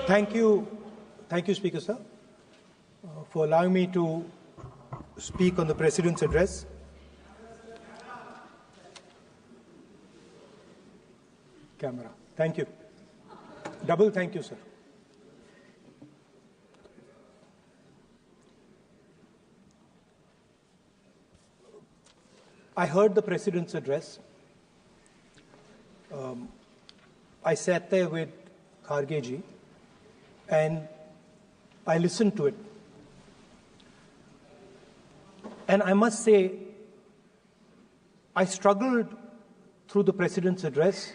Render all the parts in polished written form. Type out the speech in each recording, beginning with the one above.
Thank you, Speaker Sir, for allowing me to speak on the President's address. Camera. Thank you. Double thank you, sir. I heard the President's address. I sat there with Kharge ji and I listened to it. And I must say, I struggled through the President's address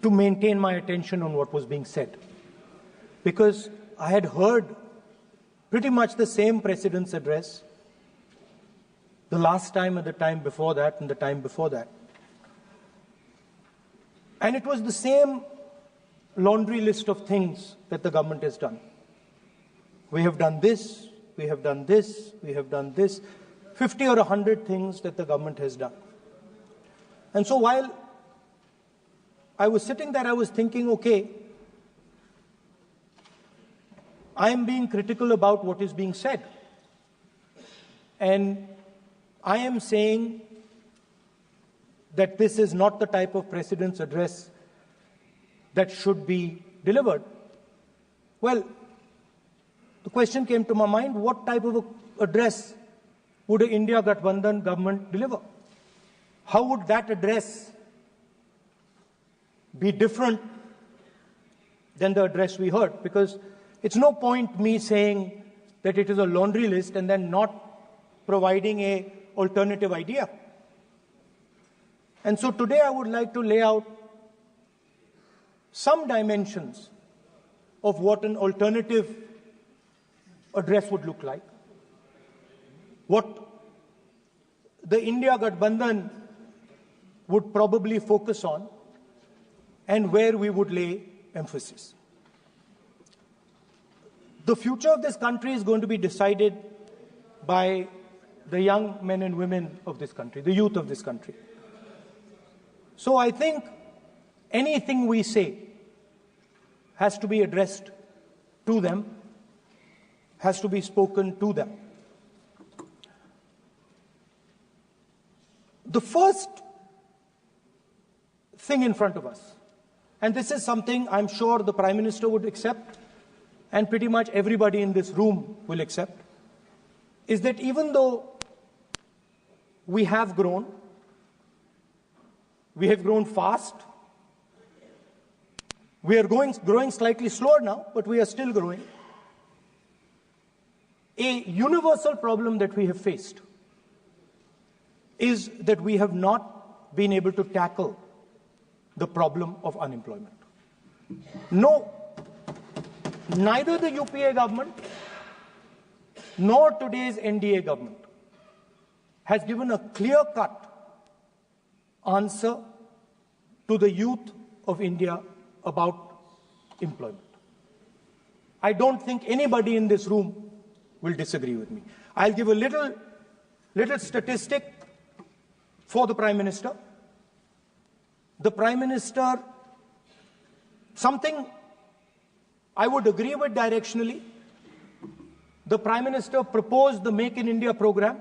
to maintain my attention on what was being said, because I had heard pretty much the same President's address the last time and the time before that and the time before that. And it was the same laundry list of things that the government has done. We have done this, we have done this, we have done this, 50 or 100 things that the government has done. And so while I was sitting there, I was thinking, okay, I am being critical about what is being said. And I am saying that this is not the type of President's address that should be delivered. Well, the question came to my mind, what type of address would an India Gathbandhan government deliver? How would that address be different than the address we heard? Because it's no point me saying that it is a laundry list and then not providing an alternative idea. And so today I would like to lay out some dimensions of what an alternative address would look like, what the India Gathbandhan would probably focus on, and where we would lay emphasis. The future of this country is going to be decided by the young men and women of this country, the youth of this country. So I think anything we say has to be addressed to them, has to be spoken to them. The first thing in front of us, and this is something I'm sure the Prime Minister would accept and pretty much everybody in this room will accept, is that even though we have grown fast, we are growing slightly slower now, but we are still growing. A universal problem that we have faced is that we have not been able to tackle the problem of unemployment. No, neither the UPA government nor today's NDA government has given a clear-cut answer to the youth of India about employment. I don't think anybody in this room will disagree with me. I'll give a little statistic for the Prime Minister. The Prime Minister, something I would agree with directionally. The Prime Minister proposed the Make in India program.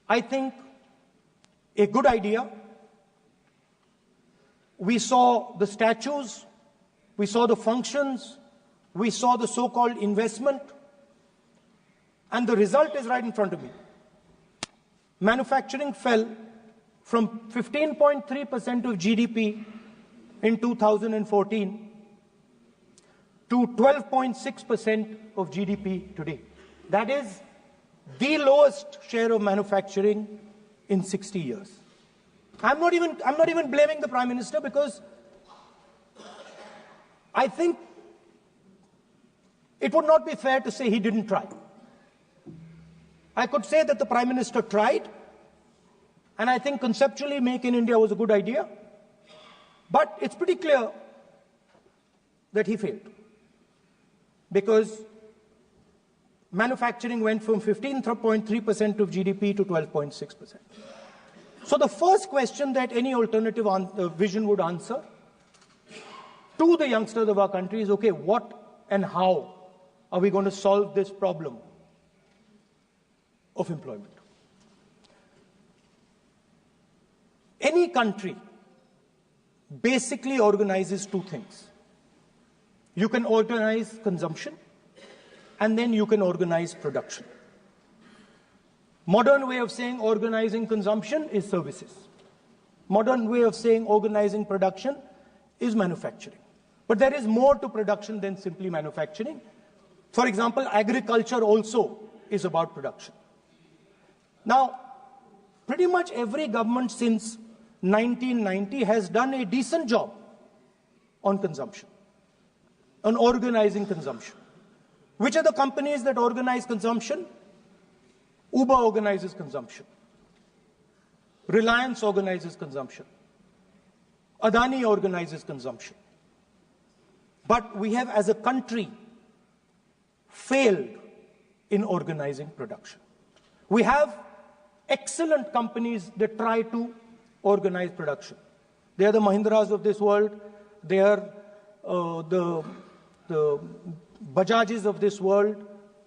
I think a good idea. We saw the statues, we saw the functions, we saw the so-called investment, and the result is right in front of me. Manufacturing fell from 15.3% of GDP in 2014 to 12.6% of GDP today. That is the lowest share of manufacturing in 60 years. I'm not even blaming the Prime Minister, because I think it would not be fair to say he didn't try. I could say that the Prime Minister tried, and I think conceptually Make in India was a good idea, but it's pretty clear that he failed, because manufacturing went from 15.3% of GDP to 12.6%. So the first question that any alternative vision would answer to the youngsters of our country is, okay, what and how are we going to solve this problem of employment? Any country basically organizes two things. You can organize consumption, and then you can organize production. Modern way of saying organizing consumption is services. Modern way of saying organizing production is manufacturing. But there is more to production than simply manufacturing. For example, agriculture also is about production. Now, pretty much every government since 1990 has done a decent job on consumption, on organizing consumption. Which are the companies that organize consumption? Uber organizes consumption. Reliance organizes consumption. Adani organizes consumption. But we have, as a country, failed in organizing production. We have excellent companies that try to organize production. They are the Mahindras of this world. They are the Bajajs of this world.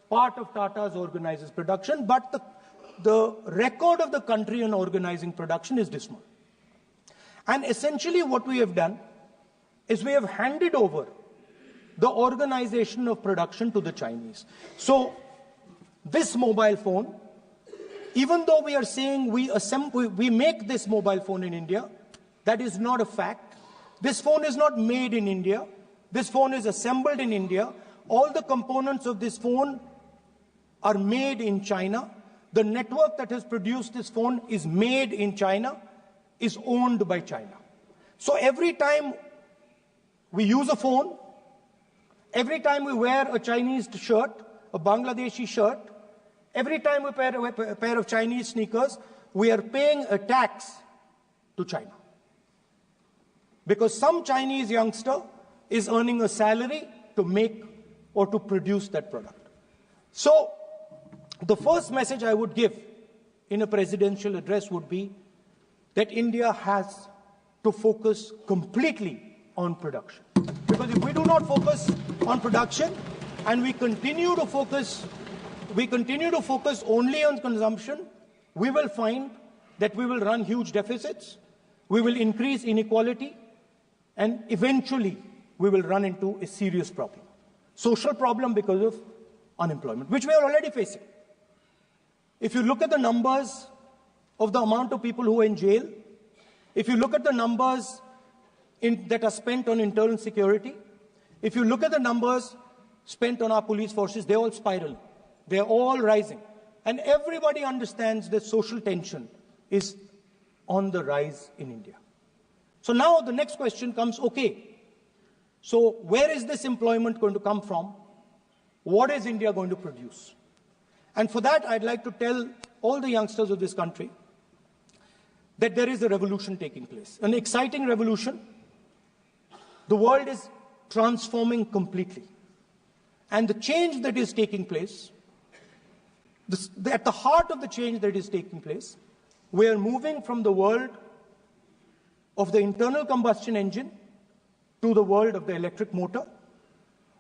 Part of Tata's organizes production, but the record of the country in organizing production is dismal. And essentially what we have done is we have handed over the organization of production to the Chinese. So this mobile phone, even though we are saying we make this mobile phone in India, that is not a fact. This phone is not made in India. This phone is assembled in India. All the components of this phone are made in China. The network that has produced this phone is made in China, is owned by China. So every time we use a phone, every time we wear a Chinese shirt, a Bangladeshi shirt, every time we wear a pair of Chinese sneakers, we are paying a tax to China. Because some Chinese youngster is earning a salary to make or to produce that product. So the first message I would give in a presidential address would be that India has to focus completely on production. Because if we do not focus on production and we continue to focus only on consumption, we will find that we will run huge deficits, we will increase inequality, and eventually we will run into a serious problem. Social problem because of unemployment, which we are already facing. If you look at the numbers of the amount of people who are in jail, if you look at the numbers that are spent on internal security, if you look at the numbers spent on our police forces, they're all spiraling. They're all rising. And everybody understands that social tension is on the rise in India. So now the next question comes, okay, so where is this employment going to come from? What is India going to produce? And for that, I'd like to tell all the youngsters of this country that there is a revolution taking place, an exciting revolution. The world is transforming completely. And the change that is taking place, at the heart of the change that is taking place, we are moving from the world of the internal combustion engine to the world of the electric motor.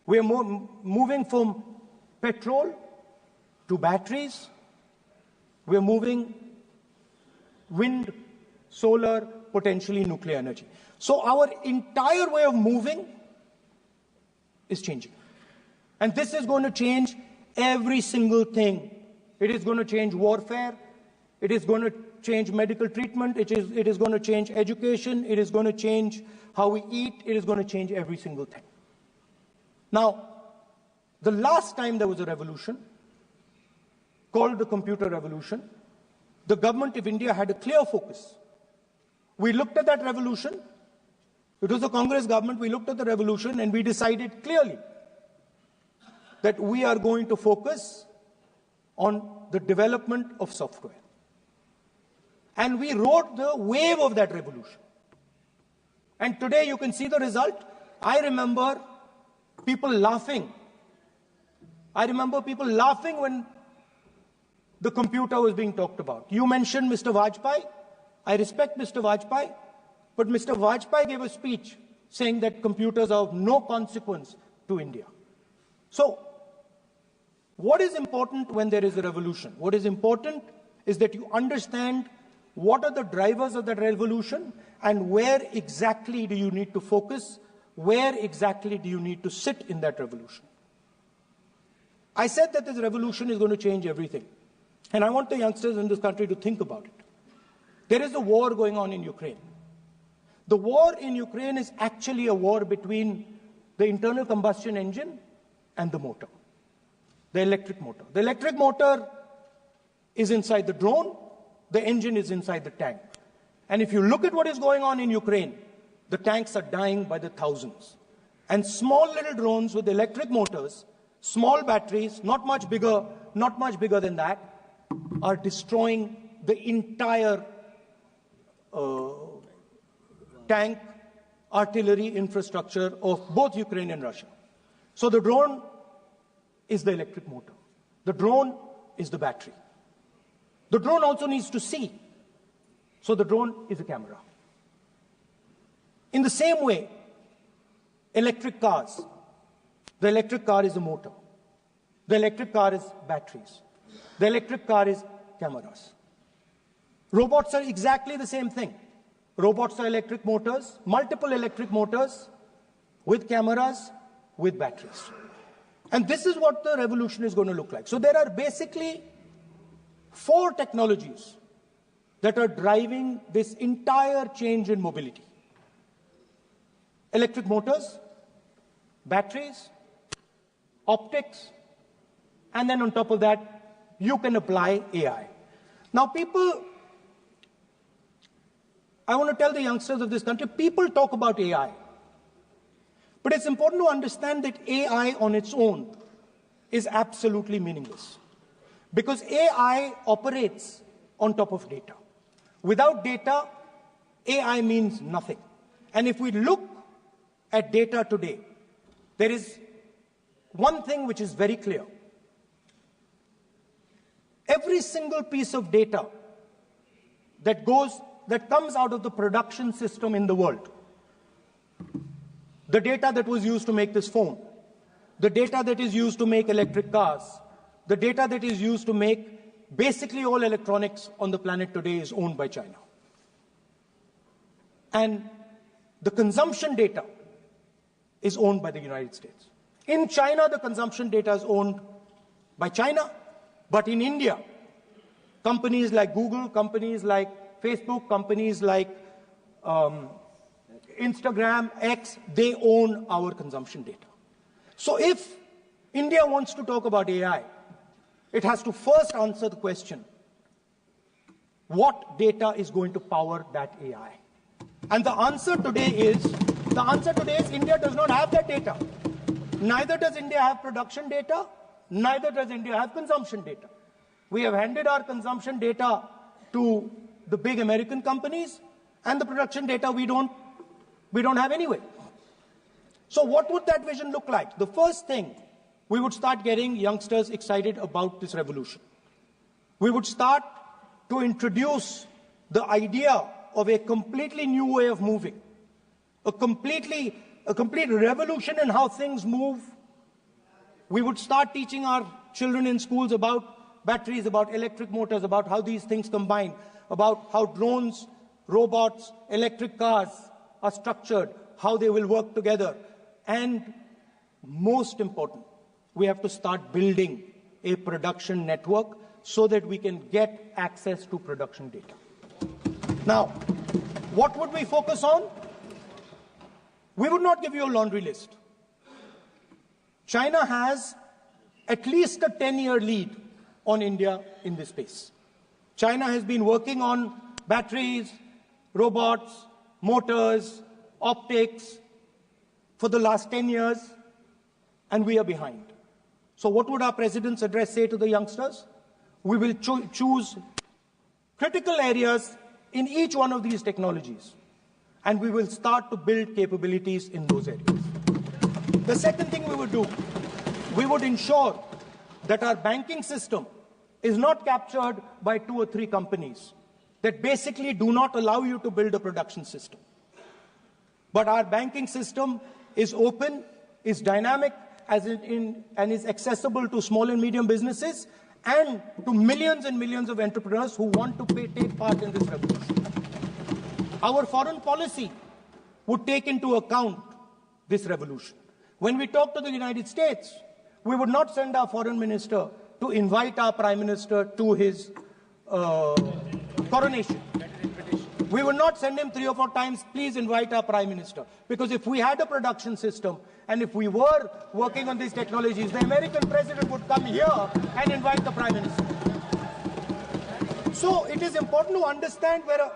We are moving from petrol to batteries. We are moving wind, solar, potentially nuclear energy. So our entire way of moving is changing. And this is going to change every single thing. It is going to change warfare. It is going to change medical treatment. It is going to change education. It is going to change how we eat. It is going to change every single thing. Now, the last time there was a revolution, called the computer revolution, the government of India had a clear focus. We looked at that revolution. It was the Congress government. We looked at the revolution and we decided clearly that we are going to focus on the development of software. And we rode the wave of that revolution. And today you can see the result. I remember people laughing. I remember people laughing when the computer was being talked about. You mentioned Mr. Vajpayee. I respect Mr. Vajpayee, but Mr. Vajpayee gave a speech saying that computers are of no consequence to India. So, what is important when there is a revolution? What is important is that you understand what are the drivers of that revolution and where exactly do you need to focus, where exactly do you need to sit in that revolution. I said that this revolution is going to change everything. And I want the youngsters in this country to think about it. There is a war going on in Ukraine. The war in Ukraine is actually a war between the internal combustion engine and the motor, the electric motor. The electric motor is inside the drone, the engine is inside the tank. And if you look at what is going on in Ukraine, the tanks are dying by the thousands. And small little drones with electric motors, small batteries, not much bigger than that, are destroying the entire tank artillery infrastructure of both Ukraine and Russia. So the drone is the electric motor. The drone is the battery. The drone also needs to see. So the drone is a camera. In the same way, electric cars, the electric car is a motor. The electric car is batteries. The electric car is cameras. Robots are exactly the same thing. Robots are electric motors, multiple electric motors with cameras, with batteries. And this is what the revolution is going to look like. So there are basically 4 technologies that are driving this entire change in mobility. Electric motors, batteries, optics, and then on top of that, you can apply AI. Now I want to tell the youngsters of this country, people talk about AI. But it's important to understand that AI on its own is absolutely meaningless. Because AI operates on top of data. Without data, AI means nothing. And if we look at data today, there is one thing which is very clear. Every single piece of data that comes out of the production system in the world, the data that was used to make this phone, the data that is used to make electric cars, the data that is used to make basically all electronics on the planet today is owned by China. And the consumption data is owned by the United States. In China, the consumption data is owned by China, but in India, companies like Google, companies like Facebook, companies like Instagram, X, they own our consumption data. So if India wants to talk about AI, it has to first answer the question, what data is going to power that AI? And the answer today is India does not have that data. Neither does India have production data, neither does India have consumption data. We have handed our consumption data to the big American companies, and the production data we don't have anyway. So what would that vision look like? The first thing, we would start getting youngsters excited about this revolution. We would start to introduce the idea of a completely new way of moving, a complete revolution in how things move. We would start teaching our children in schools about batteries, about electric motors, about how these things combine, about how drones, robots, electric cars are structured, how they will work together. And most important, we have to start building a production network so that we can get access to production data. Now, what would we focus on? We would not give you a laundry list. China has at least a 10-year lead on India in this space. China has been working on batteries, robots, motors, optics for the last 10 years, and we are behind. So what would our president's address say to the youngsters? We will choose critical areas in each one of these technologies, and we will start to build capabilities in those areas. The second thing we would do, we would ensure that our banking system is not captured by 2 or 3 companies that basically do not allow you to build a production system. But our banking system is open, is dynamic, and is accessible to small and medium businesses and to millions and millions of entrepreneurs who want to take part in this revolution. Our foreign policy would take into account this revolution. When we talk to the United States, we would not send our foreign minister to invite our prime minister to his coronation. We would not send him 3 or 4 times, please invite our prime minister. Because if we had a production system and if we were working on these technologies, the American president would come here and invite the prime minister. So it is important to understand where a...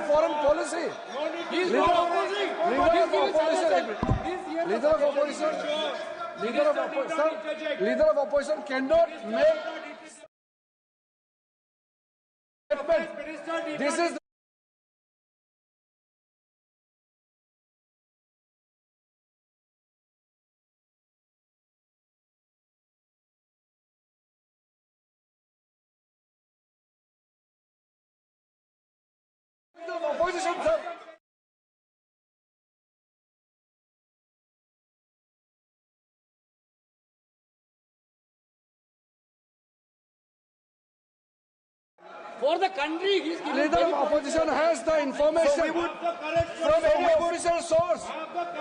Foreign policy. Leader of opposition cannot make. This is. Opposition, sir. For the country, he's giving. Leader of opposition has the information from any official source.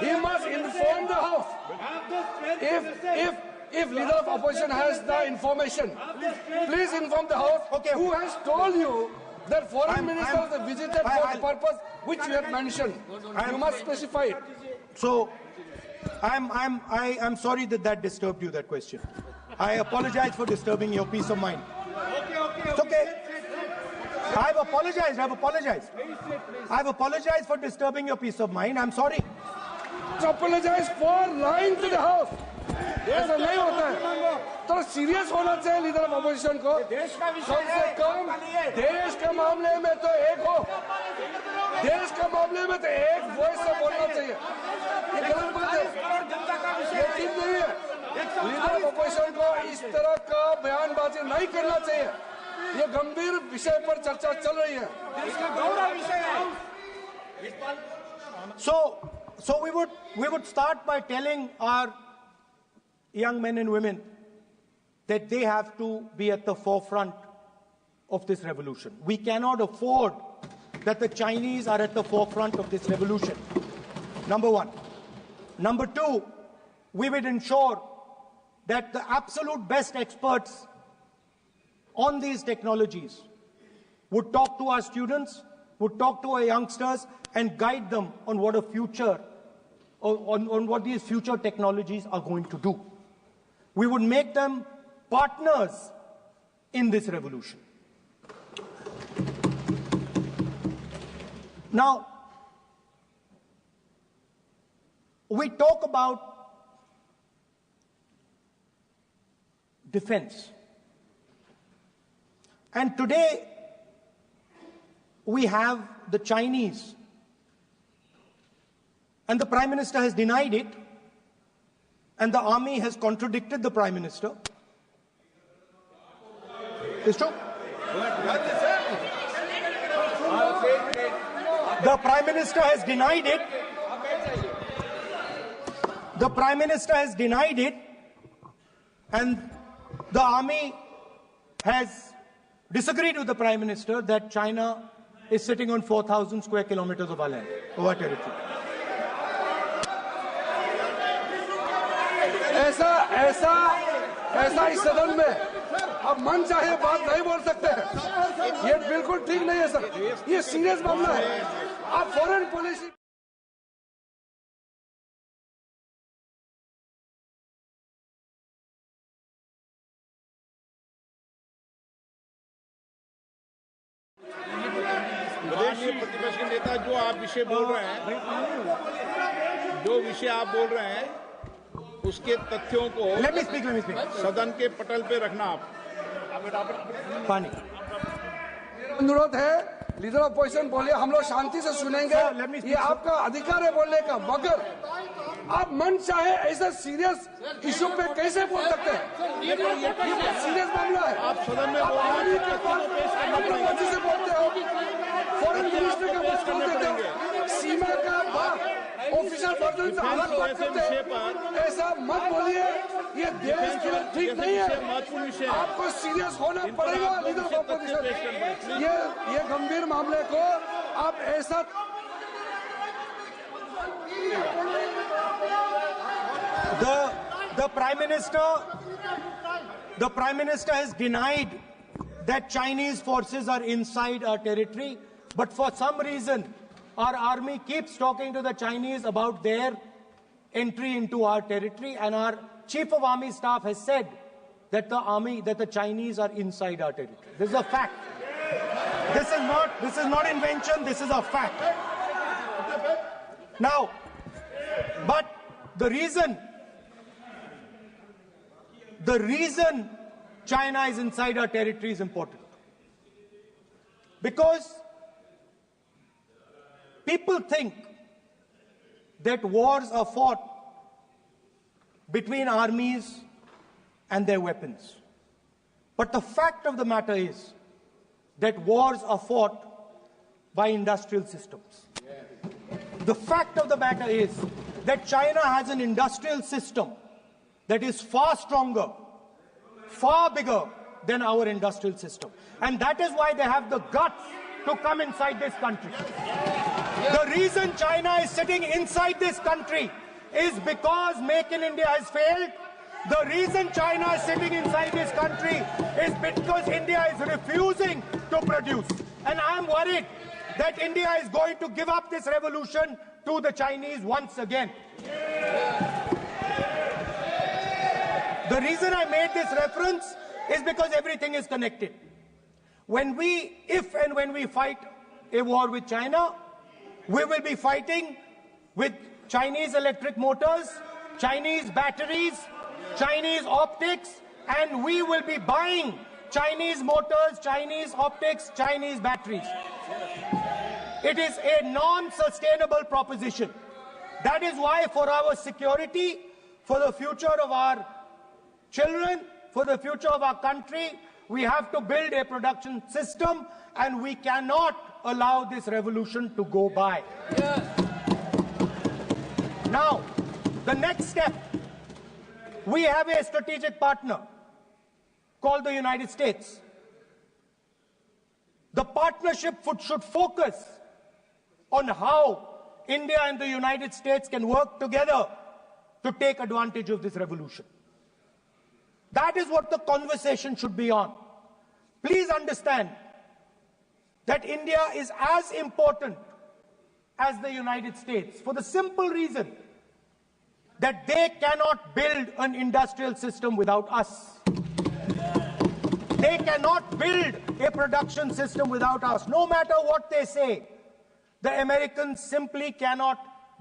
He must inform the House. If leader of opposition has the information, please inform the House. Okay. Who has told you that foreign ministers have visited for the purpose which you have mentioned? You must specify it. So, I'm sorry that disturbed you, that question. I apologize for disturbing your peace of mind. It's okay. I've apologized. I've apologized for disturbing your peace of mind. I'm sorry. Apologize for lying to the House. ऐसा नहीं होता है. तो serious होना चाहिए leader of opposition को. कम से कम देश के मामले में तो एक हो. देश के मामले में तो एक वॉइस से बोलना चाहिए. ये गलत बात है. ये ठीक नहीं है. लीडर ऑफ अपोजिशन को इस तरह का बयानबाजी नहीं करना चाहिए. ये गंभीर विषय पर चर्चा चल रही है. So we would start by telling our young men and women that they have to be at the forefront of this revolution. We cannot afford that the Chinese are at the forefront of this revolution. Number one. Number two, we would ensure that the absolute best experts on these technologies would talk to our students, would talk to our youngsters and guide them on what a future, on what these future technologies are going to do. We would make them partners in this revolution. Now, we talk about defense. And today, we have the Chinese. And the Prime Minister has denied it. And the army has contradicted the Prime Minister. It's true. The Prime Minister has denied it. The Prime Minister has denied it. And the army has disagreed with the Prime Minister that China is sitting on 4,000 square kilometers of our land, of our territory. ऐसा इस सदन में अब मन चाहे बात नहीं बोल सकते हैं. ये बिल्कुल ठीक नहीं है सर. ये सीरियस मामला है. आप फॉरेन पॉलिसी प्रतिपक्ष के नेता जो आप विषय बोल रहे हैं, जो विषय आप बोल रहे हैं, उसके तथ्यों को Let me speak. सदन के पटल पे रखना. आप पानी. अनुरोध है लीडर ऑफ अपोजिशन बोलिए. हम लोग शांति से सुनेंगे. ये आपका अधिकार है बोलने का. मगर आप मन चाहे ऐसा सीरियस इशू पे कैसे बोल सकते हैं? ये सीरियस मामला है। आप सदन में बोल रहे हैं, डिप्लोमेसी से बोलते हो, फॉरेन मिनिस्टर का बात बोलते हो, सीमा का बात ऑफिशियल वर्जन से अलग बात करते हैं। ऐसा मत बोलिए, ये देश के लिए ठीक नहीं है। आपको सीरियस होना पड़ेगा लीडर ऑफ ऑपोजिशन। ये गंभीर मामले को आप ऐसा The Prime Minister has denied that Chinese forces are inside our territory, but for some reason, our army keeps talking to the Chinese about their entry into our territory, and our Chief of Army Staff has said that the Chinese are inside our territory. This is a fact. This is not invention, this is a fact. Now, but the reason China is inside our territory is important. Because people think that wars are fought between armies and their weapons. But the fact of the matter is that wars are fought by industrial systems. The fact of the matter is that China has an industrial system that is far stronger, far bigger than our industrial system. And that is why they have the guts to come inside this country. The reason China is sitting inside this country is because Make in India has failed. The reason China is sitting inside this country is because India is refusing to produce. And I am worried that India is going to give up this revolution to the Chinese once again. The reason I made this reference is because everything is connected. If and when we fight a war with China, we will be fighting with Chinese electric motors, Chinese batteries, Chinese optics, and we will be buying Chinese motors, Chinese optics, Chinese batteries. It is a non-sustainable proposition. That is why for our security, for the future of our children, for the future of our country, we have to build a production system, and we cannot allow this revolution to go by. Now, the next step, we have a strategic partner called the United States. The partnership should focus on how India and the United States can work together to take advantage of this revolution. That is what the conversation should be on. Please understand that India is as important as the United States for the simple reason that they cannot build an industrial system without us. They cannot build a production system without us. No matter what they say, the Americans simply cannot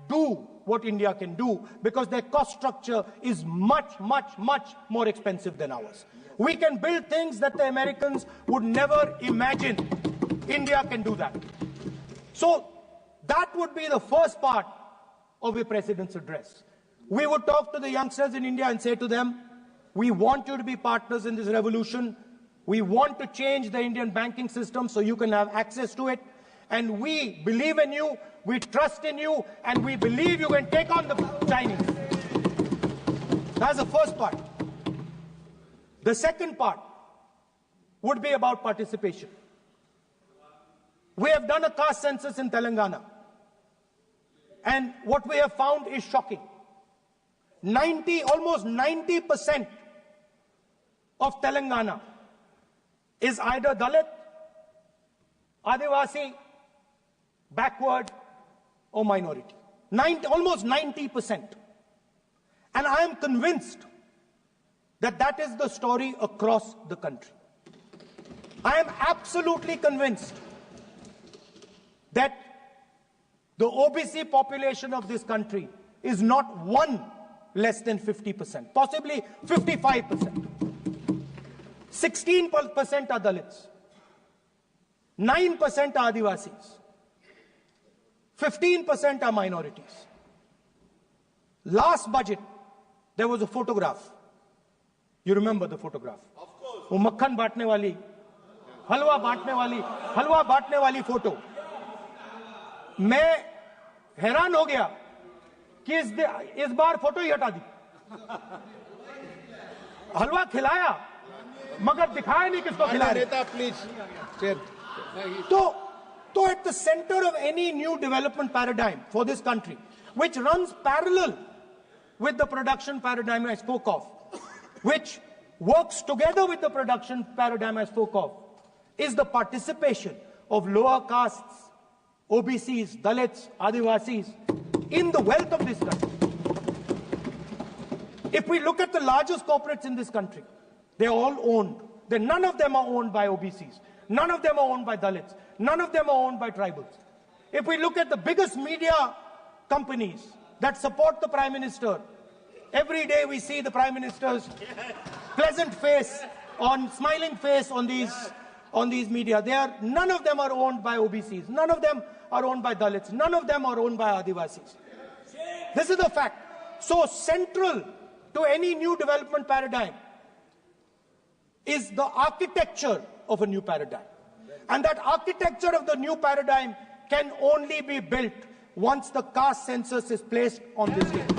do what India can do because their cost structure is much, much, much more expensive than ours. We can build things that the Americans would never imagine. India can do that. So that would be the first part of a president's address. We would talk to the youngsters in India and say to them, we want you to be partners in this revolution. We want to change the Indian banking system so you can have access to it. And we believe in you, we trust in you, and we believe you can take on the Chinese. That's the first part. The second part would be about participation. We have done a caste census in Telangana. And what we have found is shocking. Almost 90% of Telangana is either Dalit, Adivasi, backward, or minority. Almost 90%. And I am convinced that that is the story across the country. I am absolutely convinced that the OBC population of this country is not one less than 50%, possibly 55%. 16% are Dalits, 9% are Adivasis, 15% are minorities. Last budget, there was a photograph. You remember the photograph? Of course. वो मक्खन बांटने वाली, हलवा बांटने वाली photo. मैं हैरान हो गया कि इस बार फोटो ही हटा दी. हलवा खिलाया मगर दिखाया नहीं किसको खिला रहे. प्लीज. तो at the center of any new development paradigm for this country, which runs parallel with the production paradigm I spoke of, which works together with the production paradigm I spoke of, is the participation of lower castes, OBCs, Dalits, Adivasis in the wealth of this country. If we look at the largest corporates in this country, they're all owned. None of them are owned by OBCs. None of them are owned by Dalits. None of them are owned by tribals. If we look at the biggest media companies that support the Prime Minister, every day we see the Prime Minister's pleasant face, smiling face on these media. None of them are owned by OBCs. None of them are owned by Dalits. None of them are owned by Adivasis. This is the fact. So central to any new development paradigm is the architecture of a new paradigm. And that architecture of the new paradigm can only be built once the caste census is placed on this table.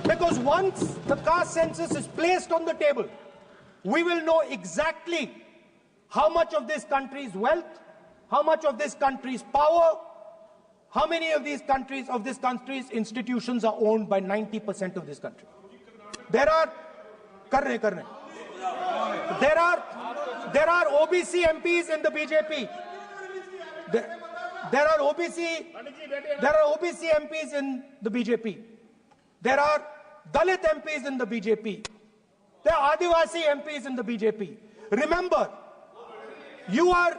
Because once the caste census is placed on the table, we will know exactly how much of this country's wealth, how much of this country's power, how many of this country's institutions are owned by 90% of this country. There are OBC MPs in the BJP. There are OBC MPs in the BJP. There are Dalit MPs in the BJP. There are Adivasi MPs in the BJP. Remember, you are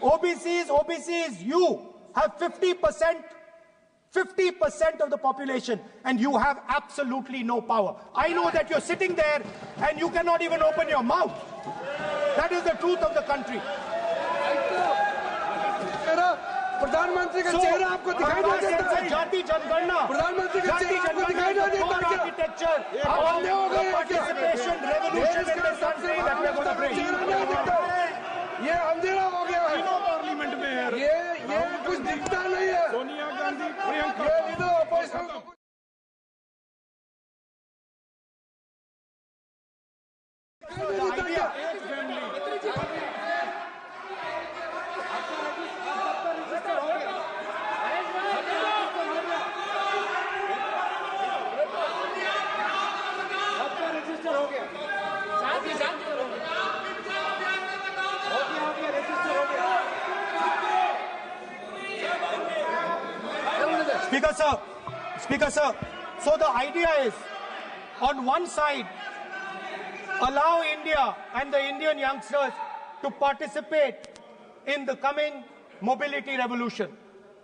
OBCs, you have 50% of the population and you have absolutely no power. I know that you're sitting there and you cannot even open your mouth. That is the truth of the country. प्रधानमंत्री का चेहरा आपको दिखाई नहीं देता है. जाति जनगणना, प्रधानमंत्री का चेहरा आपको दिखाई नहीं देता है. Architecture, participation, revolution in this country that we are going to bring. ये अंधेरा हो गया है. पार्लियामेंट में है. ये कुछ दिखता नहीं है. सोनिया गांधी, प्रियंका. ये leader opposition Speaker sir, so the idea is, on one side, allow India and the Indian youngsters to participate in the coming mobility revolution.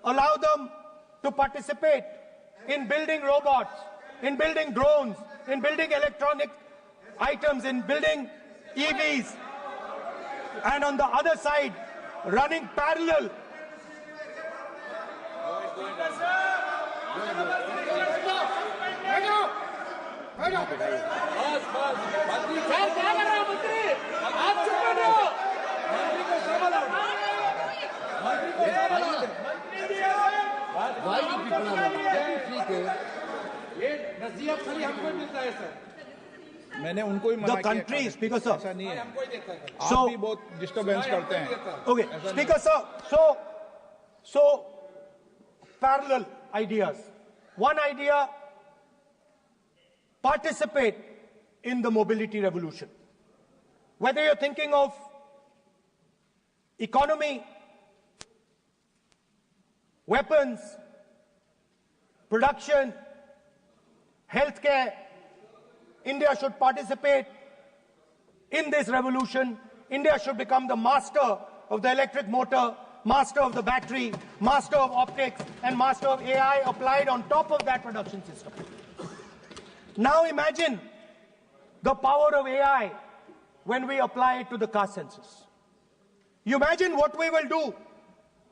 Allow them to participate in building robots, in building drones, in building electronic items, in building EVs. And on the other side, running parallel मैंने उनको ही मना the country, Speaker sir. ऐसा नहीं है. So, आप भी बहुत disturbance करते हैं. Okay, Speaker sir. So parallel ideas. One idea: participate in the mobility revolution. Whether you're thinking of economy, weapons, production, healthcare, India should participate in this revolution. India should become the master of the electric motor, master of the battery, master of optics, and master of AI applied on top of that production system. Now imagine the power of AI when we apply it to the caste census. You imagine what we will do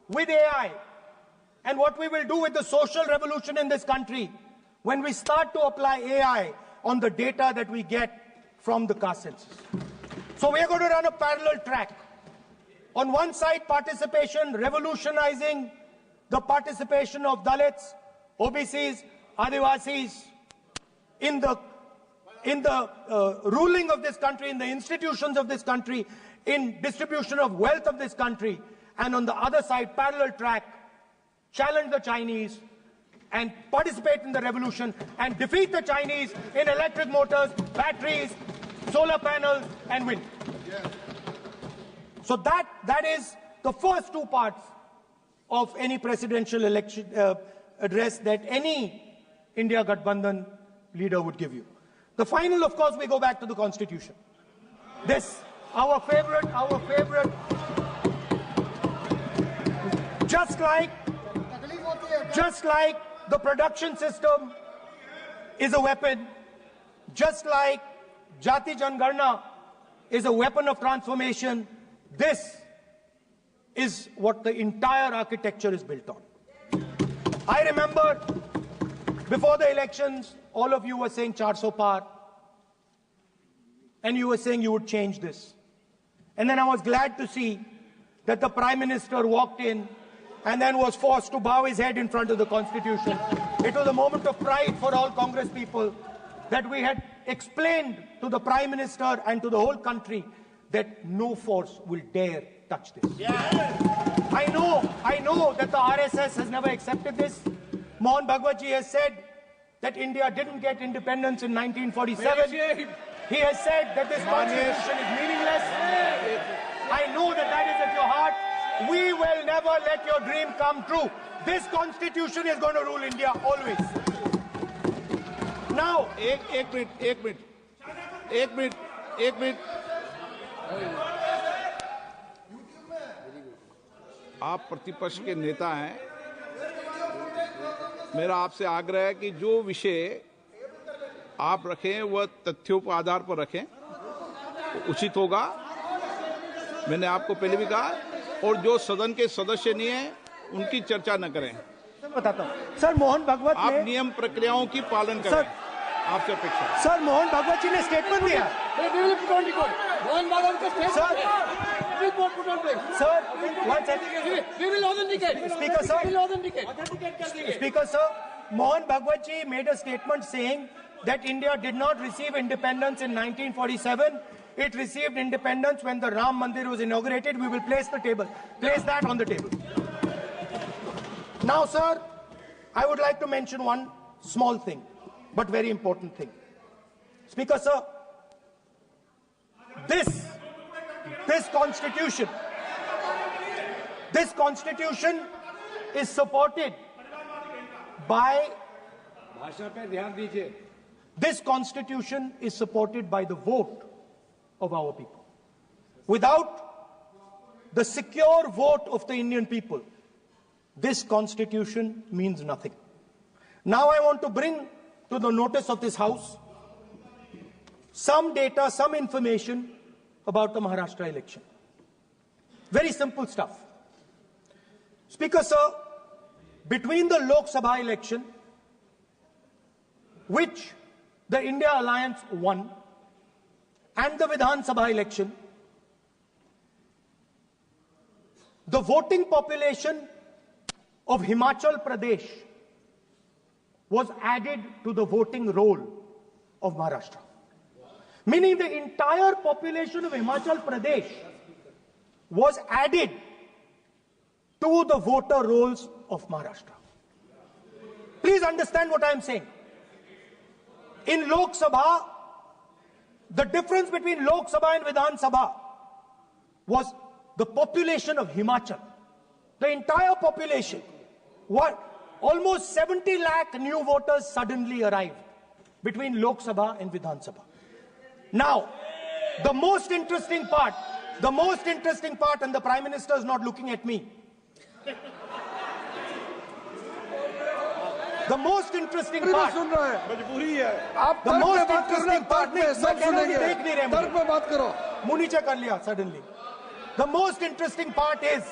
with AI and what we will do with the social revolution in this country when we start to apply AI on the data that we get from the caste census. So we are going to run a parallel track. On one side, participation, revolutionizing the participation of Dalits, OBCs, Adivasis in the ruling of this country, in the institutions of this country, in distribution of wealth of this country. And on the other side, parallel track, challenge the Chinese and participate in the revolution and defeat the Chinese in electric motors, batteries, solar panels and wind. So that is the first two parts of any presidential election address that any India Gathbandhan leader would give you. The final, of course, we go back to the Constitution. This, our favorite, just like the production system is a weapon, just like Jati Jangarna is a weapon of transformation, this is what the entire architecture is built on. I remember before the elections, all of you were saying 400 par, and you were saying you would change this. And then I was glad to see that the Prime Minister walked in and then was forced to bow his head in front of the Constitution. It was a moment of pride for all Congress people that we had explained to the Prime Minister and to the whole country that no force will dare touch this. I know that the RSS has never accepted this. Mohan Bhagwatji has said that India didn't get independence in 1947. He has said that this constitution is meaningless. I know that that is at your heart. We will never let your dream come true. This constitution is going to rule India always. Now, एक minute आप प्रतिपक्ष के नेता हैं, मेरा आपसे आग्रह है कि जो विषय आप रखें वह तथ्यों पर आधार पर रखें, उचित होगा। मैंने आपको पहले भी कहा, और जो सदन के सदस्य नहीं हैं उनकी चर्चा न करें। बताता हूं सर, मोहन भागवत आप नियम प्रक्रियाओं की पालन करें, आपसे अपेक्षा। सर, मोहन भागवत जी ने स्टेटमेंट दिया। मोहन भागवत का statement Sir, one second. We will authenticate. Speaker, sir. We will authenticate. Speaker, sir, Mohan Bhagwat ji made a statement saying that India did not receive independence in 1947. It received independence when the Ram Mandir was inaugurated. We will place that on the table. Now, sir, I would like to mention one small thing, but very important thing. Speaker, sir, this constitution is supported by this constitution is supported by the vote of our people. Without the secure vote of the Indian people, this constitution means nothing. Now I want to bring to the notice of this House some data, some information about the Maharashtra election. Very simple stuff. Speaker, sir, between the Lok Sabha election, which the India Alliance won, and the Vidhan Sabha election, the voting population of Himachal Pradesh was added to the voting roll of Maharashtra. Meaning the entire population of Himachal Pradesh was added to the voter rolls of Maharashtra. Please understand what I am saying. In Lok Sabha, the difference between Lok Sabha and Vidhan Sabha was the population of Himachal. The entire population. Almost 70 lakh new voters suddenly arrived between Lok Sabha and Vidhan Sabha. Now, the most interesting part, and the Prime Minister is not looking at me. The most interesting part, suddenly. The most interesting part is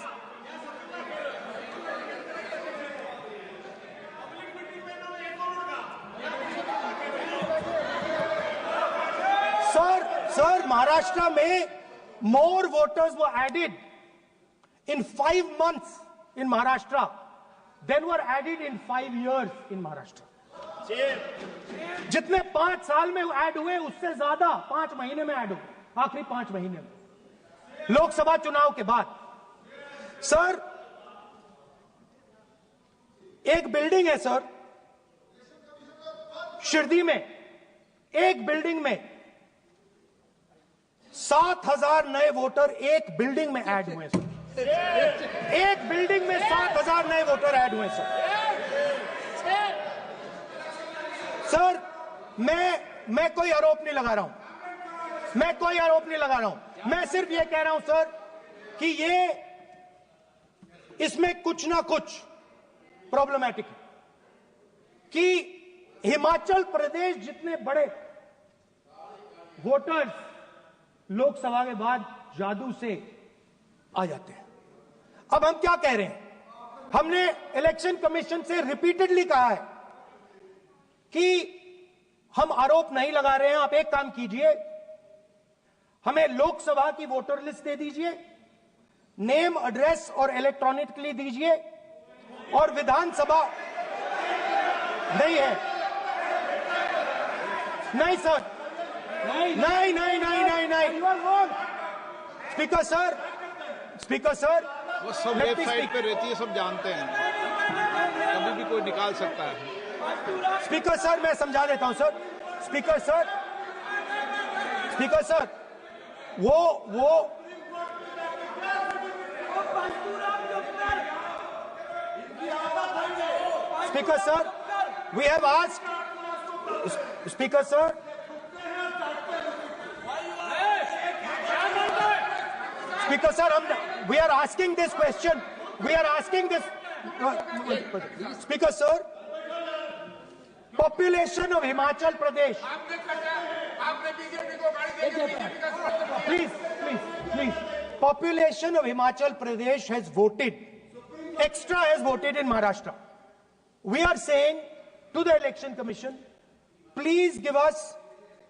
Sir, Maharashtra में more voters were added in 5 months in Maharashtra than were added in 5 years in Maharashtra. जितने 5 साल में add हुए उससे ज्यादा 5 महीने में add हुए, आखिरी 5 महीने में लोकसभा चुनाव के बाद। सर, एक बिल्डिंग है सर शिरडी में, एक बिल्डिंग में 7,000 नए वोटर एक बिल्डिंग में ऐड हुए सर। एक बिल्डिंग में 7,000 नए वोटर ऐड हुए सर। सर, मैं कोई आरोप नहीं लगा रहा हूं, मैं कोई आरोप नहीं लगा रहा हूं, मैं सिर्फ ये कह रहा हूं सर कि ये इसमें कुछ ना कुछ प्रॉब्लमैटिक है कि हिमाचल प्रदेश जितने बड़े वोटर्स लोकसभा के बाद जादू से आ जाते हैं। अब हम क्या कह रहे हैं, हमने इलेक्शन कमीशन से रिपीटेडली कहा है कि हम आरोप नहीं लगा रहे हैं, आप एक काम कीजिए, हमें लोकसभा की वोटर लिस्ट दे दीजिए, नेम एड्रेस और इलेक्ट्रॉनिकली दीजिए, और विधानसभा नहीं है। नहीं सर, नहीं नहीं नहीं नहीं नहीं नहीं स्पीकर सर, स्पीकर सर, वो सब वेबसाइट पे रहती है, सब जानते हैं, कभी भी कोई निकाल सकता है। स्पीकर सर, मैं समझा देता हूं sir. Speaker sir, speaker sir, वो speaker sir, we have asked, speaker sir, speaker sir, we are asking this question, we are asking this, speaker sir, population of Himachal Pradesh, please, population of Himachal Pradesh has voted, extra has voted in Maharashtra. We are saying to the Election Commission, please give us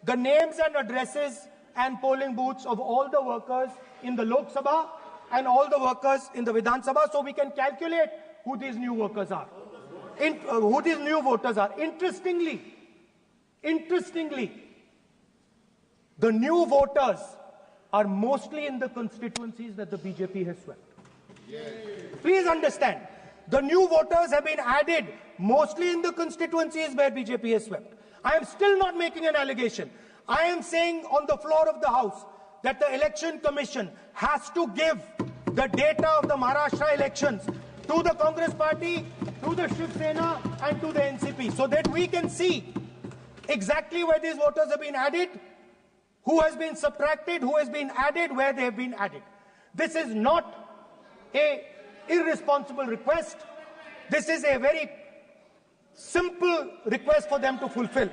the names and addresses and polling booths of all the workers in the Lok Sabha and all the workers in the Vidhan Sabha, so we can calculate who these new workers are, who these new voters are. Interestingly, the new voters are mostly in the constituencies that the BJP has swept. Please understand, the new voters have been added mostly in the constituencies where BJP has swept. I am still not making an allegation. I am saying on the floor of the House that the Election Commission has to give the data of the Maharashtra elections to the Congress Party, to the Shiv Sena and to the NCP, so that we can see exactly where these voters have been added, who has been subtracted, who has been added, where they have been added. This is not an irresponsible request. This is a very simple request for them to fulfill.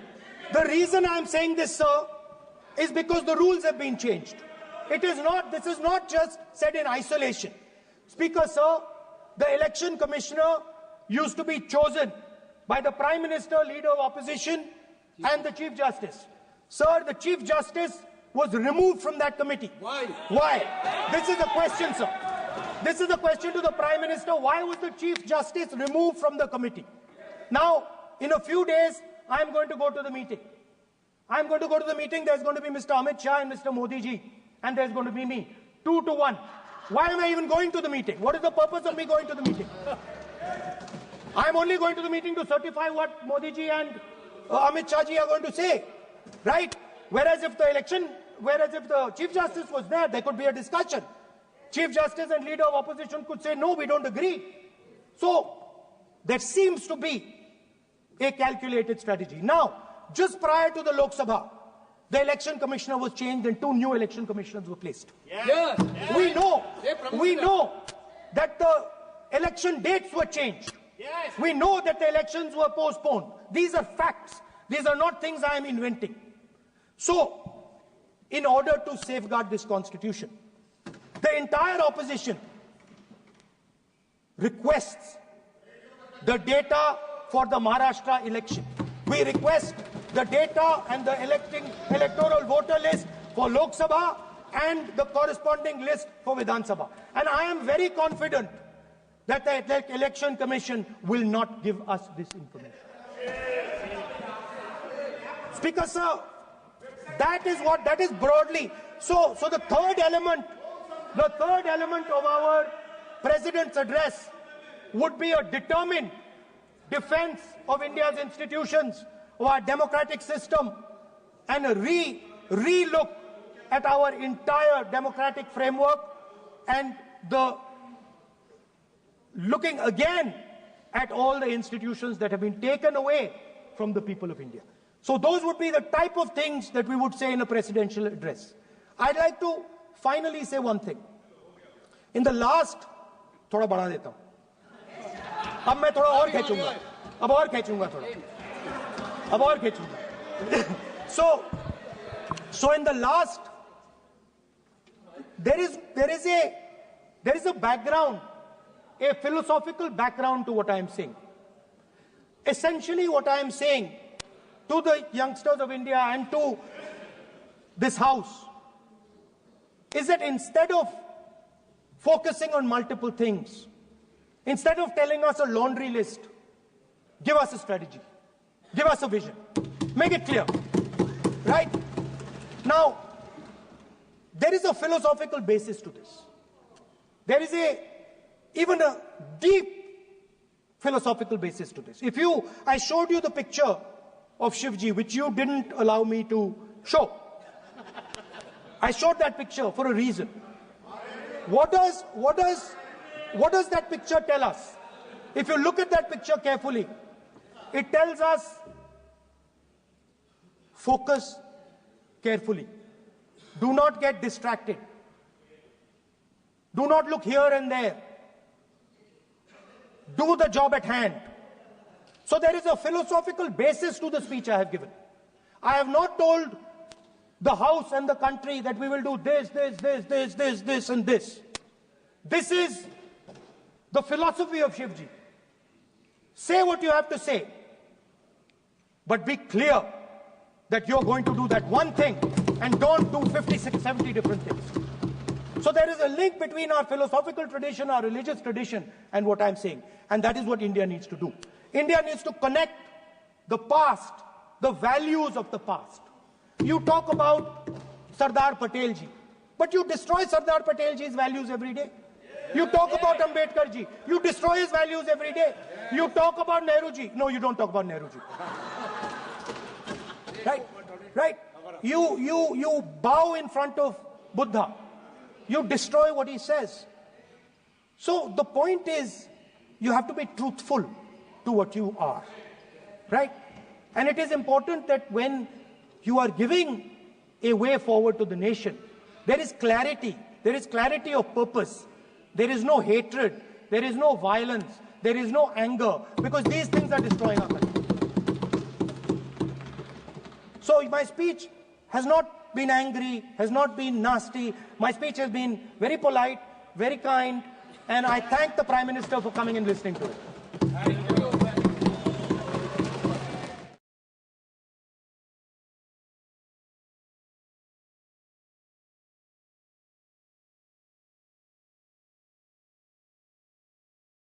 The reason I am saying this, sir, is because the rules have been changed. This is not just said in isolation. Speaker, sir, the election commissioner used to be chosen by the Prime Minister, Leader of Opposition, and the Chief Justice. Sir, the Chief Justice was removed from that committee. Why? Why? This is a question, sir. This is a question to the Prime Minister. Why was the Chief Justice removed from the committee? Now, in a few days, I am going to go to the meeting. I am going to go to the meeting. There's going to be Mr. Amit Shah and Mr. Modi ji. And there's going to be me. 2 to 1. Why am I even going to the meeting? What is the purpose of me going to the meeting? I am only going to the meeting to certify what Modi ji and Amit Shah ji are going to say. Right? Whereas if the Chief Justice was there, there could be a discussion. Chief Justice and Leader of Opposition could say, no, we don't agree. So, there seems to be a calculated strategy. Now, just prior to the Lok Sabha, the election commissioner was changed and 2 new election commissioners were placed. Yes. We know that the election dates were changed. Yes. We know that the elections were postponed. These are facts. These are not things I am inventing. So, in order to safeguard this constitution, the entire opposition requests the data for the Maharashtra election. We request the data and the electoral voter list for Lok Sabha and the corresponding list for Vidhan Sabha. And I am very confident that the Election Commission will not give us this information. Speaker sir, that is broadly. So the third element of our President's address would be a determined defense of India's institutions, of our democratic system, and a re-look at our entire democratic framework, and the looking again at all the institutions that have been taken away from the people of India. So those would be the type of things that we would say in a presidential address. I'd like to finally say one thing. In the last, थोड़ा बढ़ा देता हूँ. अब मैं थोड़ा और खींचूंगा. अब और खींचूंगा थोड़ा. अब और खींचूंगा. So in the last, there is a background, a philosophical background to what I am saying. Essentially, what I am saying to the youngsters of India and to this House is that instead of focusing on multiple things, instead of telling us a laundry list, give us a strategy, give us a vision, make it clear, right? Now, there is a philosophical basis to this. There is even a deep philosophical basis to this. I showed you the picture of Shivji, which you didn't allow me to show. I showed that picture for a reason. What does that picture tell us? If you look at that picture carefully, it tells us focus carefully. Do not get distracted. Do not look here and there. Do the job at hand. So there is a philosophical basis to the speech I have given. I have not told the House and the country that we will do this, and this. This is the philosophy of Shivji. Say what you have to say, but be clear that you're going to do that one thing and don't do 56, 70 different things. So there is a link between our philosophical tradition, our religious tradition, and what I'm saying. And that is what India needs to do. India needs to connect the past, the values of the past. You talk about Sardar Patelji, but you destroy Sardar Patelji's values every day. You talk about Ambedkarji, you destroy his values every day. You talk about Nehruji. No, you don't talk about Nehruji. Right? You bow in front of Buddha. You destroy what he says. So the point is, you have to be truthful to what you are, right? And it is important that when you are giving a way forward to the nation, there is clarity of purpose. There is no hatred, there is no violence, there is no anger, because these things are destroying our country. So my speech has not been angry, has not been nasty. My speech has been very polite, very kind, and I thank the Prime Minister for coming and listening to it.